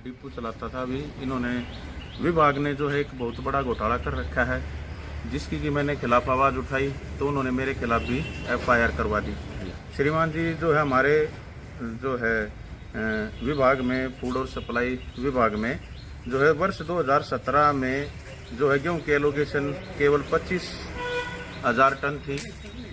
Depot चलाता था। अभी इन्होंने विभाग ने जो है एक बहुत बड़ा घोटाला कर रखा है, जिसकी कि मैंने खिलाफ आवाज़ उठाई तो उन्होंने मेरे खिलाफ भी FIR करवा दी। श्रीमान जी जो है हमारे जो है विभाग में फूड और सप्लाई विभाग में जो है वर्ष 2017 में जो है गेहूँ की एलोकेशन केवल 25,000 टन थी,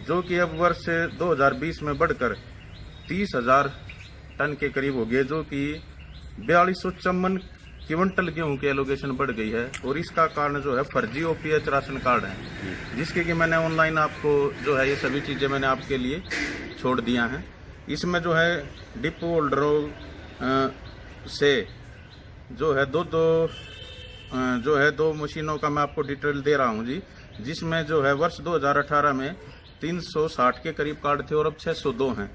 जो कि अब वर्ष 2020 में बढ़कर 30,000 टन के करीब हो गए, जो कि 4254 क्विंटल गेहूँ की एलोकेशन बढ़ गई है। और इसका कारण जो है फर्जी OPH राशन कार्ड है, जिसके कि मैंने ऑनलाइन आपको जो है ये सभी चीज़ें मैंने आपके लिए छोड़ दिया है। इसमें जो है डिपो होल्डरों से जो है दो मशीनों का मैं आपको डिटेल दे रहा हूँ जी, जिसमें जो है वर्ष 2018 में 360 के करीब कार्ड थे और अब 602 हैं।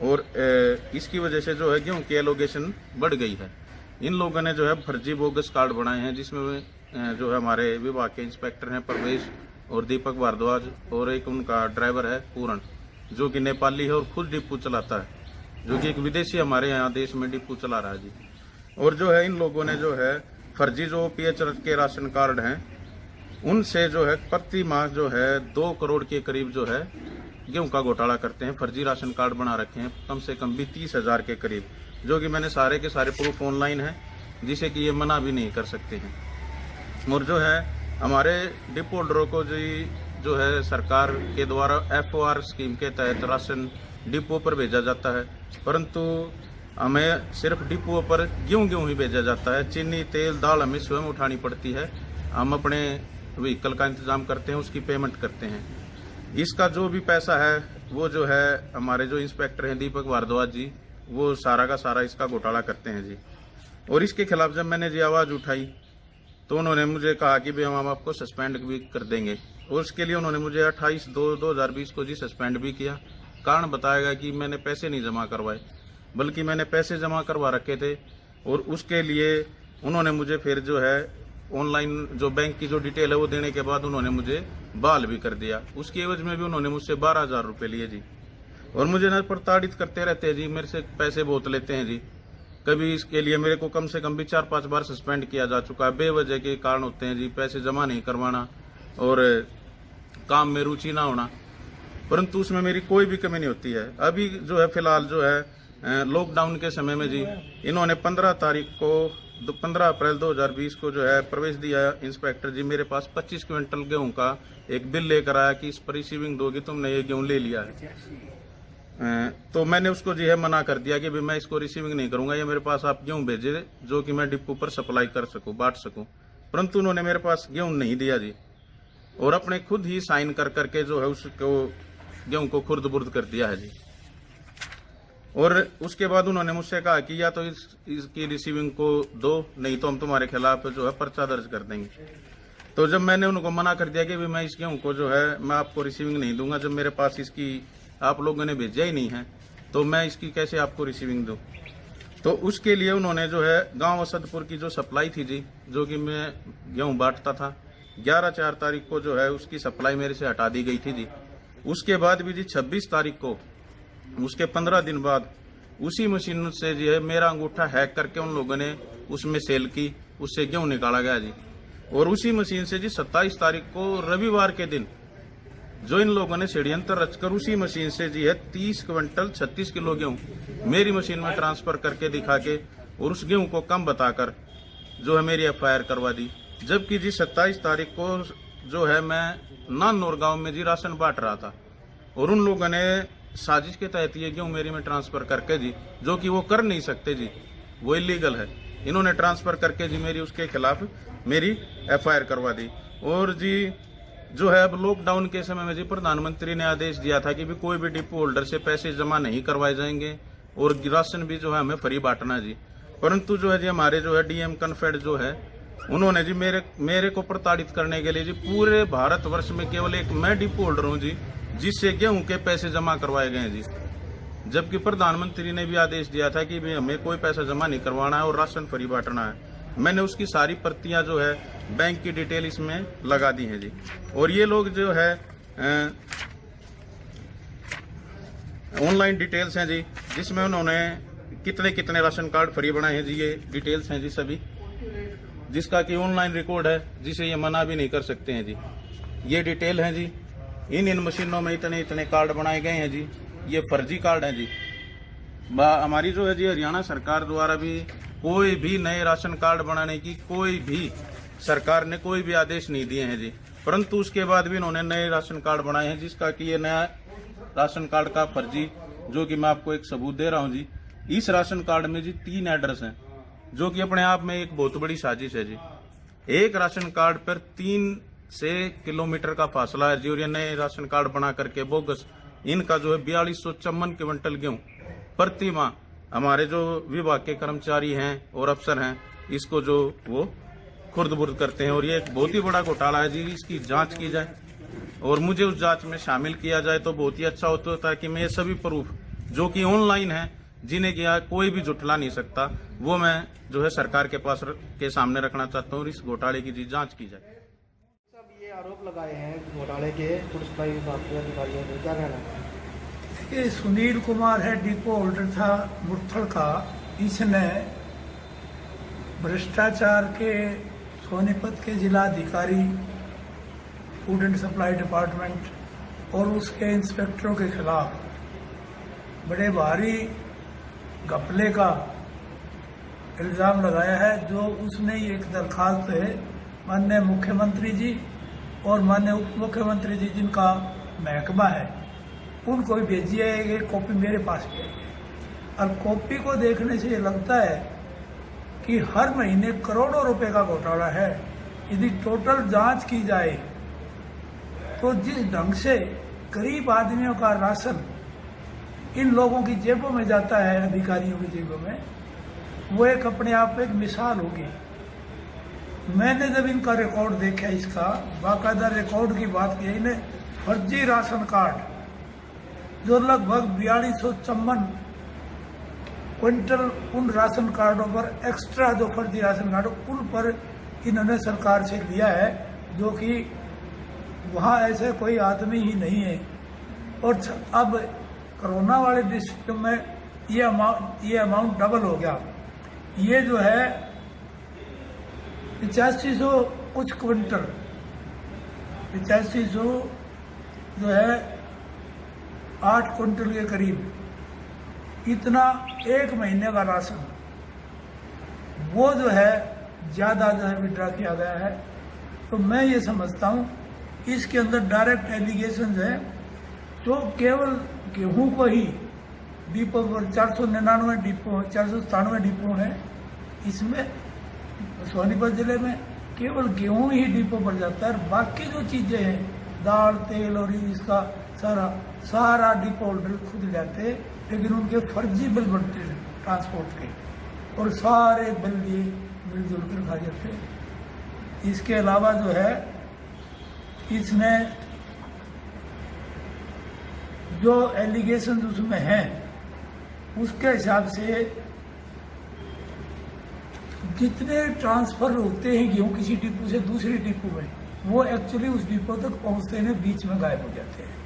और इसकी वजह से जो है गेहूँ की एलोकेशन बढ़ गई है। इन लोगों ने जो है फर्जी बोगस कार्ड बनाए हैं, जिसमें जो है हमारे विभाग के इंस्पेक्टर हैं परवेश और दीपक भारद्वाज, और एक उनका ड्राइवर है पूरण, जो कि नेपाली है और खुद डिपो चलाता है, जो कि एक विदेशी हमारे यहाँ देश में डिपो चला रहा है जी। और जो है इन लोगों ने जो है फर्जी जो OPH के राशन कार्ड हैं, उनसे जो है प्रति माह जो है 2 करोड़ के करीब जो है गेहूं का घोटाला करते हैं। फर्जी राशन कार्ड बना रखे हैं कम से कम भी 30,000 के करीब, जो कि मैंने सारे के सारे प्रूफ ऑनलाइन है, जिसे कि ये मना भी नहीं कर सकते हैं। और जो है हमारे डिपो होल्डरों को जो है सरकार के द्वारा FOR स्कीम के तहत राशन डिपो पर भेजा जाता है, परंतु हमें सिर्फ डिपो पर गेहूं ही भेजा जाता है। चीनी, तेल, दाल हमें स्वयं उठानी पड़ती है। हम अपने व्हीकल का इंतजाम करते हैं, उसकी पेमेंट करते हैं। इसका जो भी पैसा है वो जो है हमारे जो इंस्पेक्टर हैं दीपक भारद्वाज जी, वो सारा का सारा इसका घोटाला करते हैं जी। और इसके खिलाफ जब मैंने जी आवाज़ उठाई तो उन्होंने मुझे कहा कि भाई हम आपको सस्पेंड भी कर देंगे, और उसके लिए उन्होंने मुझे 28/2/2020 को जी सस्पेंड भी किया। कारण बताया कि मैंने पैसे नहीं जमा करवाए, बल्कि मैंने पैसे जमा करवा रखे थे, और उसके लिए उन्होंने मुझे फिर जो है ऑनलाइन जो बैंक की जो डिटेल है वो देने के बाद उन्होंने मुझे बहाल भी कर दिया। उसकी एवज में भी उन्होंने मुझसे 12,000 रुपये लिए जी, और मुझे न प्रताड़ित करते रहते हैं जी, मेरे से पैसे बहुत लेते हैं जी। कभी इसके लिए मेरे को कम से कम भी 4-5 बार सस्पेंड किया जा चुका है। बेवजह के कारण होते हैं जी, पैसे जमा नहीं करवाना और काम में रुचि ना होना, परंतु उसमें मेरी कोई भी कमी नहीं होती है। अभी जो है फिलहाल जो है लॉकडाउन के समय में जी इन्होंने 15 अप्रैल 2020 को जो है प्रवेश दिया इंस्पेक्टर जी मेरे पास 25 क्विंटल गेहूं का एक बिल लेकर आया कि इस पर रिसीविंग दोगे, तुमने ये गेहूं ले लिया है। तो मैंने उसको जो है मना कर दिया कि भाई मैं इसको रिसीविंग नहीं करूंगा, ये मेरे पास आप गेहूं भेजे जो कि मैं डिपो पर सप्लाई कर सकूं, बांट सकूं। परंतु उन्होंने मेरे पास गेहूं नहीं दिया जी, और अपने खुद ही साइन कर करके जो है उसको गेहूं को खुर्द बुर्द कर दिया है जी। और उसके बाद उन्होंने मुझसे कहा कि या तो इसकी रिसीविंग को दो, नहीं तो हम तुम्हारे खिलाफ जो है पर्चा दर्ज कर देंगे। तो जब मैंने उनको मना कर दिया कि भी मैं इस गेहूं को जो है मैं आपको रिसीविंग नहीं दूंगा, जब मेरे पास इसकी आप लोगों ने भेजा ही नहीं है तो मैं इसकी कैसे आपको रिसीविंग दूं। तो उसके लिए उन्होंने जो है गांव असदपुर की जो सप्लाई थी जी, जो कि मैं गेहूं बांटता था, 11/4 तारीख को जो है उसकी सप्लाई मेरे से हटा दी गई थी जी। उसके बाद भी जी 26 तारीख को, उसके 15 दिन बाद उसी मशीन से जो है मेरा अंगूठा हैक करके उन लोगों ने उसमें सेल की, उससे गेहूं निकाला गया जी। और उसी मशीन से जी 27 तारीख को रविवार के दिन जो इन लोगों ने षड्यंत्र रचकर उसी मशीन से जी है 30 क्विंटल 36 किलो गेहूं मेरी मशीन में ट्रांसफर करके दिखा के और उस गेहूं को कम बताकर जो है मेरी FIR करवा दी। जबकि जी 27 तारीख को जो है मैं नानौर गांव में जी राशन बांट रहा था, और उन लोगों ने साजिश के तहत ये गेहूं मेरी में ट्रांसफर करके जी, जो कि वो कर नहीं सकते जी, वो इलीगल है, इन्होंने ट्रांसफर करके जी मेरी उसके खिलाफ मेरी FIR करवा दी। और जी जो है अब लॉकडाउन के समय में जी प्रधानमंत्री ने आदेश दिया था कि भी कोई भी डिपो होल्डर से पैसे जमा नहीं करवाए जाएंगे और राशन भी जो है हमें फ्री बांटना जी। परंतु जो है जी हमारे जो है DM कन्फेड जो है उन्होंने जी मेरे को प्रताड़ित करने के लिए जी पूरे भारतवर्ष में केवल एक मैं डिपो होल्डर हूँ जी जिससे गेहूं के पैसे जमा करवाए गए जी। जबकि प्रधानमंत्री ने भी आदेश दिया था कि भाई हमें कोई पैसा जमा नहीं करवाना है और राशन फ्री बांटना है। मैंने उसकी सारी प्रतियां जो है बैंक की डिटेल इसमें लगा दी है जी। और ये लोग जो है ऑनलाइन डिटेल्स हैं जी, जिसमें उन्होंने कितने कितने राशन कार्ड फ्री बनाए हैं जी, ये डिटेल्स हैं जी सभी, जिसका कि ऑनलाइन रिकॉर्ड है, जिसे ये मना भी नहीं कर सकते हैं जी। ये डिटेल है जी, इन मशीनों में इतने इतने कार्ड बनाए गए हैं जी, ये फर्जी कार्ड हैं जी। हमारी जो है जी हरियाणा सरकार द्वारा भी कोई भी नए राशन कार्ड बनाने की कोई भी सरकार ने कोई भी आदेश नहीं दिए हैं जी, परंतु उसके बाद भी इन्होंने नए राशन कार्ड बनाए हैं, जिसका कि ये नया राशन कार्ड का फर्जी, जो कि मैं आपको एक सबूत दे रहा हूं जी। इस राशन कार्ड में जी 3 एड्रेस हैं, जो कि अपने आप में एक बहुत बड़ी साजिश है जी। एक राशन कार्ड पर 3 से किलोमीटर का फासला है जी, और ये नए राशन कार्ड बना करके बोगस इनका जो है 4254 क्विंटल गेहूं प्रति माह हमारे जो विभाग के कर्मचारी हैं और अफसर हैं, इसको जो वो खुर्द-बुर्द करते हैं, और ये एक बहुत ही बड़ा घोटाला है जी। इसकी जांच की जाए और मुझे उस जांच में शामिल किया जाए तो बहुत ही अच्छा होता है, ताकि मैं ये सभी प्रूफ जो कि ऑनलाइन है, जिन्हें कि कोई भी जुटला नहीं सकता, वो मैं जो है सरकार के पास के सामने रखना चाहता हूँ और इस घोटाले की जी जांच की जाए। सब ये आरोप लगाए हैं घोटाले के पुलिस विभाग के अधिकारियों ने, क्या कहना है? ये सुनील कुमार है, डिपो होल्डर था मुरथल का। इसने भ्रष्टाचार के सोनीपत के जिलाधिकारी, फूड एंड सप्लाई डिपार्टमेंट और उसके इंस्पेक्टरों के खिलाफ बड़े भारी घपले का इल्ज़ाम लगाया है, जो उसने एक दरखास्त है माननीय मुख्यमंत्री जी और माननीय उप मुख्यमंत्री जी, जिनका महकमा है, उनको भी भेजी है। ये कॉपी मेरे पास भी आई है, और कॉपी को देखने से ये लगता है कि हर महीने करोड़ों रुपए का घोटाला है। यदि टोटल जांच की जाए तो जिस ढंग से गरीब आदमियों का राशन इन लोगों की जेबों में जाता है, अधिकारियों की जेबों में, वो एक अपने आप में एक मिसाल होगी। मैंने जब इनका रिकॉर्ड देखा, इसका बाकायदा रिकॉर्ड की बात की, इन्हें फर्जी राशन कार्ड जो लगभग 4254 क्विंटल उन राशन कार्डों पर एक्स्ट्रा जो फर्जी राशन कार्ड उन पर इन्होंने सरकार से लिया है, जो कि वहाँ ऐसे कोई आदमी ही नहीं है। और अब कोरोना वाले डिस्ट्रिक्ट में ये अमाउंट डबल हो गया। ये जो है 8500 कुछ क्विंटल, 8500 जो है 8 क्विंटल के करीब, इतना एक महीने का राशन, वो जो है ज़्यादा जो है विड्रा किया गया है। तो मैं ये समझता हूँ इसके अंदर डायरेक्ट एलिगेशन है, जो केवल गेहूं को ही डिपो पर 499 डिपो, 497 डिपो है इसमें सोनीपत जिले में, केवल गेहूं ही डिपो पर जाता है। बाकी जो चीजें हैं, दाल, तेल और इसका सारा डिपो होल्डर खुद जाते हैं, लेकिन उनके फर्जी बिल बनते हैं ट्रांसपोर्ट के, और सारे बिल दिए मिलजुल कर खा जाते हैं। इसके अलावा जो है इसमें जो एलिगेशन उसमें हैं, उसके हिसाब से जितने ट्रांसफर होते हैं गेहूं किसी डिपो से दूसरे डिपो में, वो एक्चुअली उस डिपो तक पहुंचते हैं बीच में गायब हो जाते हैं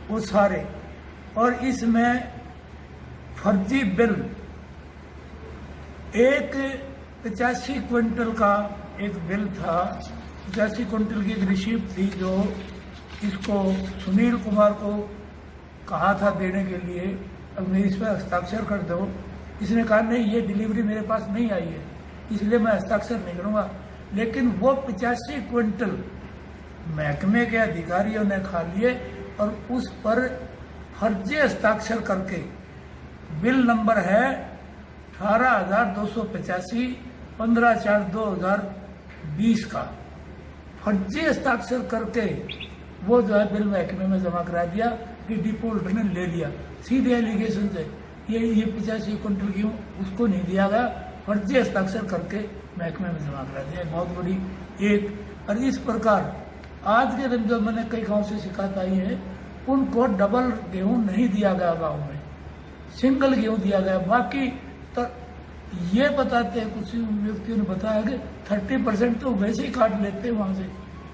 वो सारे। और इसमें फर्जी बिल, एक 85 क्विंटल का एक बिल था, 85 क्विंटल की एक रिसीप्ट थी, जो इसको सुनील कुमार को कहा था देने के लिए, अब मेरी इस पर हस्ताक्षर कर दो। इसने कहा नहीं, ये डिलीवरी मेरे पास नहीं आई है, इसलिए मैं हस्ताक्षर नहीं करूंगा। लेकिन वो 85 क्विंटल महकमे के अधिकारियों ने खा लिए और उस पर फर्जी हस्ताक्षर करके, बिल नंबर है 18,285 15/4/2020 का, फर्जी हस्ताक्षर करके वो जो है बिल महकमे में जमा करा दिया कि डिपो होल्डर ने ले लिया। सीधे एलिगेशन से ये 85 क्विंटल गेहूं उसको नहीं दिया गया, फर्जी हस्ताक्षर करके महकमे में जमा करा दिया। बहुत बड़ी एक। और इस प्रकार आज के दिन जो मैंने कई गांव से शिकायत आई है, उनको डबल गेहूं नहीं दिया गया, गांव में सिंगल गेहूं दिया गया। बाकी तो ये बताते हैं, कुछ व्यक्तियों ने बताया कि 30% तो वैसे ही काट लेते हैं वहां से,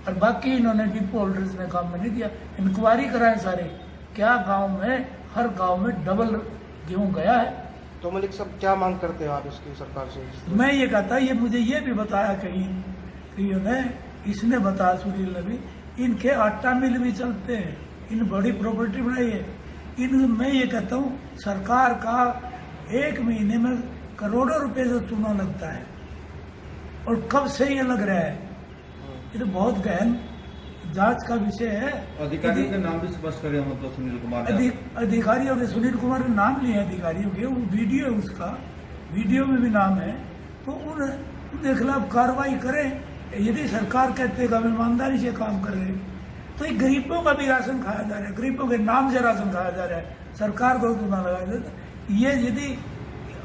और बाकी इन्होंने डिपो होल्डर्स ने काम में नहीं दिया। इंक्वायरी कराएं सारे, क्या गांव में, हर गांव में डबल गेहूं गया है? तो तो मलिक साहब क्या मांग करते हो आप इसकी सरकार से? मैं ये कहता, ये मुझे ये भी बताया कहीं कि इसने बताया सुनील ने भी, इनके आटा मिल भी चलते हैं, इन बड़ी प्रॉपर्टी बनाई है इन। मैं ये कहता हूँ सरकार का 1 महीने में करोड़ों रुपए से चूना लगता है, और कब से ये लग रहा है, ये तो बहुत गहन जांच का विषय है। अधिकारियों के नाम भी स्पष्ट करे, मतलब सुनील कुमार अधिकारियों के सुनील कुमार ने नाम लिए अधिकारियों के, वो वीडियो है उसका, वीडियो में भी नाम है, तो उनके खिलाफ कार्रवाई करें। यदि सरकार कहते हैं कि हम ईमानदारी से काम कर रहे हैं, तो ये गरीबों का भी राशन खाया जा रहा है, गरीबों के नाम से राशन खाया जा रहा है, सरकार को चूना लगाया जाता है। ये यदि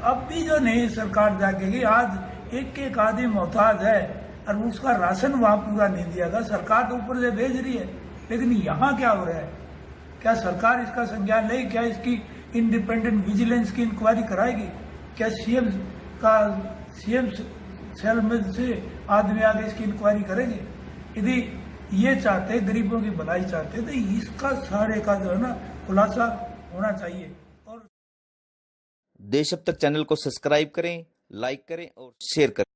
अब भी जो नहीं सरकार जाके कि आज एक आदमी मोहताज है और उसका राशन वहां पूरा नहीं दिया गया, सरकार तो ऊपर से भेज रही है, लेकिन यहाँ क्या हो रहा है? क्या सरकार इसका संज्ञान लेगी? क्या इसकी इंडिपेंडेंट विजिलेंस की इंक्वायरी कराएगी? क्या सीएम सेल में से आदमी आगे इसकी इंक्वायरी करेंगे? यदि ये चाहते, गरीबों की भलाई चाहते, तो इसका सारे का जो है ना खुलासा होना चाहिए। और देश अब तक चैनल को सब्सक्राइब करें, लाइक करें और शेयर करें।